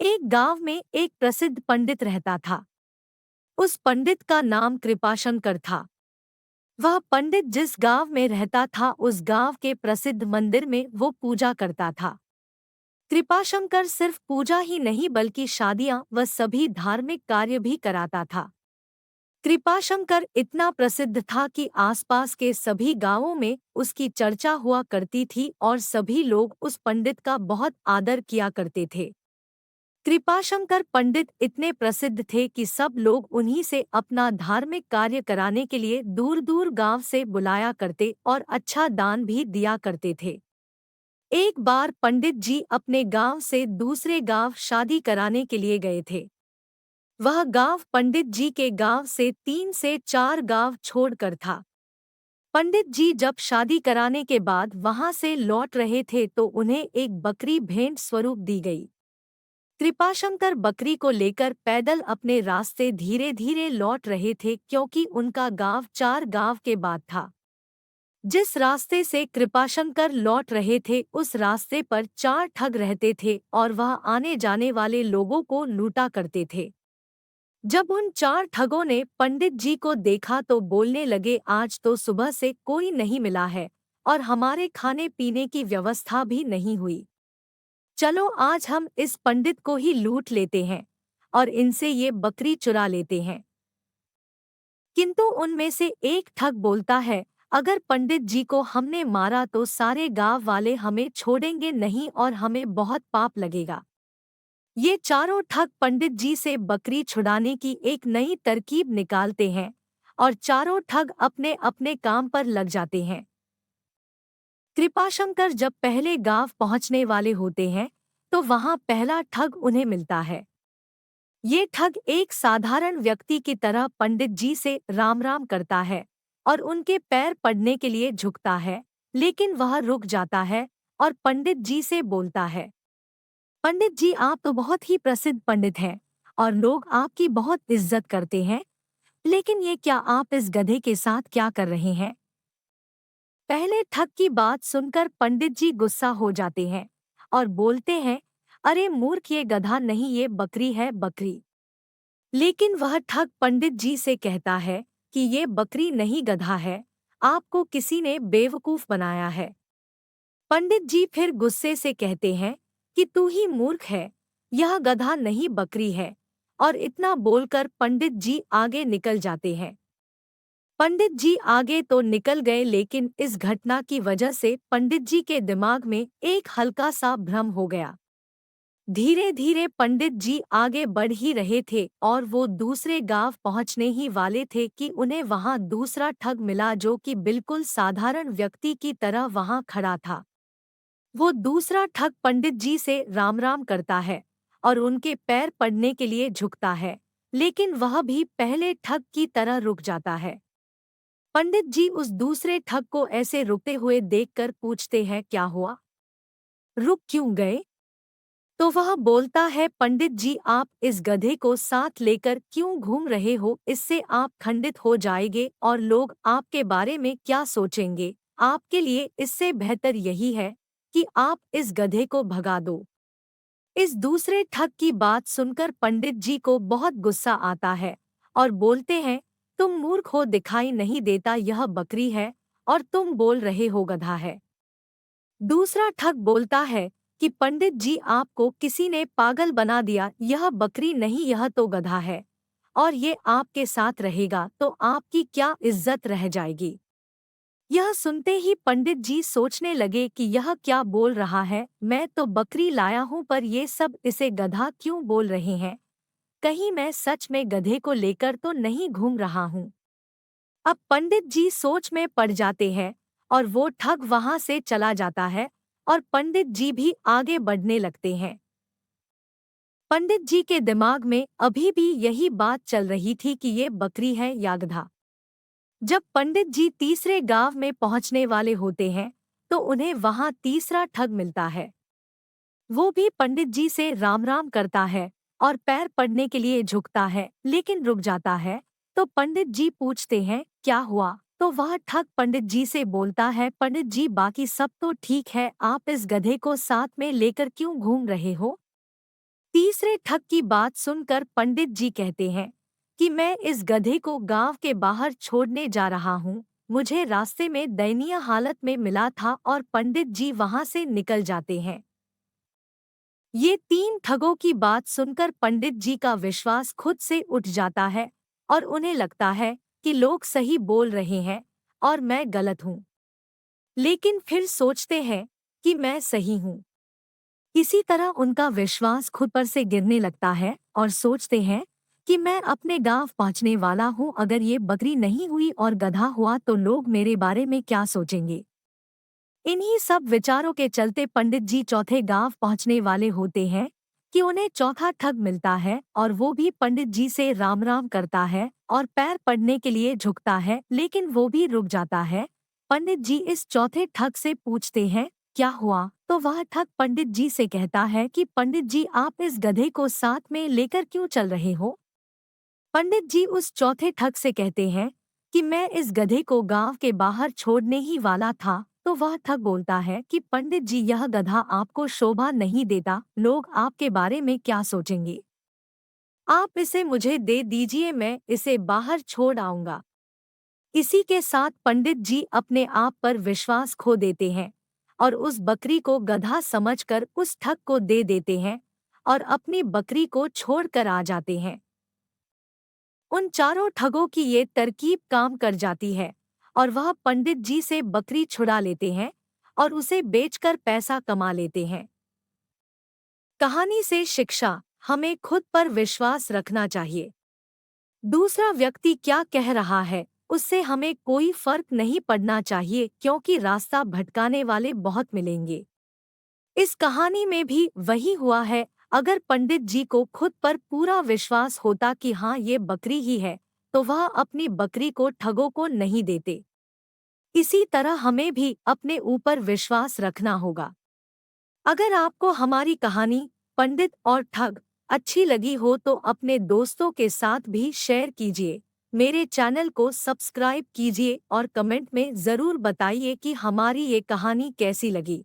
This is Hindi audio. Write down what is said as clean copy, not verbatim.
एक गांव में एक प्रसिद्ध पंडित रहता था। उस पंडित का नाम कृपाशंकर था। वह पंडित जिस गांव में रहता था उस गांव के प्रसिद्ध मंदिर में वो पूजा करता था। कृपाशंकर सिर्फ पूजा ही नहीं बल्कि शादियां व सभी धार्मिक कार्य भी कराता था। कृपाशंकर इतना प्रसिद्ध था कि आसपास के सभी गांवों में उसकी चर्चा हुआ करती थी और सभी लोग उस पंडित का बहुत आदर किया करते थे। कृपाशंकर पंडित इतने प्रसिद्ध थे कि सब लोग उन्हीं से अपना धार्मिक कार्य कराने के लिए दूर दूर गांव से बुलाया करते और अच्छा दान भी दिया करते थे। एक बार पंडित जी अपने गांव से दूसरे गांव शादी कराने के लिए गए थे। वह गांव पंडित जी के गांव से 3 से 4 गांव छोड़कर था। पंडित जी जब शादी कराने के बाद वहां से लौट रहे थे तो उन्हें एक बकरी भेंट स्वरूप दी गई। कृपाशंकर बकरी को लेकर पैदल अपने रास्ते धीरे धीरे लौट रहे थे क्योंकि उनका गांव 4 गांव के बाद था। जिस रास्ते से कृपाशंकर लौट रहे थे उस रास्ते पर 4 ठग रहते थे और वह आने जाने वाले लोगों को लूटा करते थे। जब उन 4 ठगों ने पंडित जी को देखा तो बोलने लगे, आज तो सुबह से कोई नहीं मिला है और हमारे खाने पीने की व्यवस्था भी नहीं हुई। चलो आज हम इस पंडित को ही लूट लेते हैं और इनसे ये बकरी चुरा लेते हैं। किंतु उनमें से एक ठग बोलता है, अगर पंडित जी को हमने मारा तो सारे गांव वाले हमें छोड़ेंगे नहीं और हमें बहुत पाप लगेगा। ये चारों ठग पंडित जी से बकरी छुड़ाने की एक नई तरकीब निकालते हैं और चारों ठग अपने अपने काम पर लग जाते हैं। कृपाशंकर जब पहले गांव पहुंचने वाले होते हैं तो वहां पहला ठग उन्हें मिलता है। ये ठग एक साधारण व्यक्ति की तरह पंडित जी से राम राम करता है और उनके पैर पड़ने के लिए झुकता है, लेकिन वह रुक जाता है और पंडित जी से बोलता है, पंडित जी आप तो बहुत ही प्रसिद्ध पंडित हैं और लोग आपकी बहुत इज्जत करते हैं, लेकिन ये क्या आप इस गधे के साथ क्या कर रहे हैं? पहले ठग की बात सुनकर पंडित जी गुस्सा हो जाते हैं और बोलते हैं, अरे मूर्ख, ये गधा नहीं, ये बकरी है, बकरी। लेकिन वह ठग पंडित जी से कहता है कि ये बकरी नहीं, गधा है, आपको किसी ने बेवकूफ बनाया है। पंडित जी फिर गुस्से से कहते हैं कि तू ही मूर्ख है, यह गधा नहीं बकरी है, और इतना बोलकर पंडित जी आगे निकल जाते हैं। पंडित जी आगे तो निकल गए लेकिन इस घटना की वजह से पंडित जी के दिमाग में एक हल्का सा भ्रम हो गया। धीरे धीरे पंडित जी आगे बढ़ ही रहे थे और वो दूसरे गांव पहुंचने ही वाले थे कि उन्हें वहां दूसरा ठग मिला जो कि बिल्कुल साधारण व्यक्ति की तरह वहां खड़ा था। वो दूसरा ठग पंडित जी से राम राम करता है और उनके पैर पड़ने के लिए झुकता है, लेकिन वह भी पहले ठग की तरह रुक जाता है। पंडित जी उस दूसरे ठग को ऐसे रुकते हुए देखकर पूछते हैं, क्या हुआ, रुक क्यों गए? तो वह बोलता है, पंडित जी आप इस गधे को साथ लेकर क्यों घूम रहे हो? इससे आप खंडित हो जाएंगे और लोग आपके बारे में क्या सोचेंगे? आपके लिए इससे बेहतर यही है कि आप इस गधे को भगा दो। इस दूसरे ठग की बात सुनकर पंडित जी को बहुत गुस्सा आता है और बोलते हैं, तुम मूर्ख हो, दिखाई नहीं देता यह बकरी है और तुम बोल रहे हो गधा है। दूसरा ठग बोलता है कि पंडित जी आपको किसी ने पागल बना दिया, यह बकरी नहीं, यह तो गधा है और ये आपके साथ रहेगा तो आपकी क्या इज्जत रह जाएगी। यह सुनते ही पंडित जी सोचने लगे कि यह क्या बोल रहा है, मैं तो बकरी लाया हूँ पर ये सब इसे गधा क्यों बोल रहे हैं? कहीं मैं सच में गधे को लेकर तो नहीं घूम रहा हूँ। अब पंडित जी सोच में पड़ जाते हैं और वो ठग वहां से चला जाता है और पंडित जी भी आगे बढ़ने लगते हैं। पंडित जी के दिमाग में अभी भी यही बात चल रही थी कि ये बकरी है या गधा। जब पंडित जी तीसरे गांव में पहुंचने वाले होते हैं तो उन्हें वहां तीसरा ठग मिलता है। वो भी पंडित जी से राम राम करता है और पैर पड़ने के लिए झुकता है, लेकिन रुक जाता है। तो पंडित जी पूछते हैं, क्या हुआ? तो वह ठग पंडित जी से बोलता है, पंडित जी बाकी सब तो ठीक है, आप इस गधे को साथ में लेकर क्यों घूम रहे हो? तीसरे ठग की बात सुनकर पंडित जी कहते हैं कि मैं इस गधे को गांव के बाहर छोड़ने जा रहा हूँ। मुझे रास्ते में दयनीय हालत में मिला था और पंडित जी वहां से निकल जाते हैं। ये तीन ठगों की बात सुनकर पंडित जी का विश्वास खुद से उठ जाता है और उन्हें लगता है कि लोग सही बोल रहे हैं और मैं गलत हूँ। लेकिन फिर सोचते हैं कि मैं सही हूँ। इसी तरह उनका विश्वास खुद पर से गिरने लगता है और सोचते हैं कि मैं अपने गांव पहुंचने वाला हूं। अगर ये बकरी नहीं हुई और गधा हुआ तो लोग मेरे बारे में क्या सोचेंगे। इन्हीं सब विचारों के चलते पंडित जी चौथे गांव पहुंचने वाले होते हैं कि उन्हें चौथा ठग मिलता है और वो भी पंडित जी से राम राम करता है और पैर पड़ने के लिए झुकता है, लेकिन वो भी रुक जाता है। पंडित जी इस चौथे ठग से पूछते हैं क्या हुआ, तो वह ठग पंडित जी से कहता है कि पंडित जी आप इस गधे को साथ में लेकर क्यों चल रहे हो। पंडित जी उस चौथे ठग से कहते हैं कि मैं इस गधे को गांव के बाहर छोड़ने ही वाला था। तो वह ठग बोलता है कि पंडित जी यह गधा आपको शोभा नहीं देता, लोग आपके बारे में क्या सोचेंगे। आप इसे मुझे दे दीजिए, मैं इसे बाहर छोड़ आऊंगा। इसी के साथ पंडित जी अपने आप पर विश्वास खो देते हैं और उस बकरी को गधा समझकर उस ठग को दे देते हैं और अपनी बकरी को छोड़कर आ जाते हैं। उन चारों ठगों की ये तरकीब काम कर जाती है और वह पंडित जी से बकरी छुड़ा लेते हैं और उसे बेचकर पैसा कमा लेते हैं। कहानी से शिक्षा, हमें खुद पर विश्वास रखना चाहिए। दूसरा व्यक्ति क्या कह रहा है उससे हमें कोई फर्क नहीं पड़ना चाहिए, क्योंकि रास्ता भटकाने वाले बहुत मिलेंगे। इस कहानी में भी वही हुआ है। अगर पंडित जी को खुद पर पूरा विश्वास होता कि हाँ ये बकरी ही है, तो वह अपनी बकरी को ठगों को नहीं देते। इसी तरह हमें भी अपने ऊपर विश्वास रखना होगा। अगर आपको हमारी कहानी पंडित और ठग अच्छी लगी हो तो अपने दोस्तों के साथ भी शेयर कीजिए। मेरे चैनल को सब्सक्राइब कीजिए और कमेंट में ज़रूर बताइए कि हमारी ये कहानी कैसी लगी।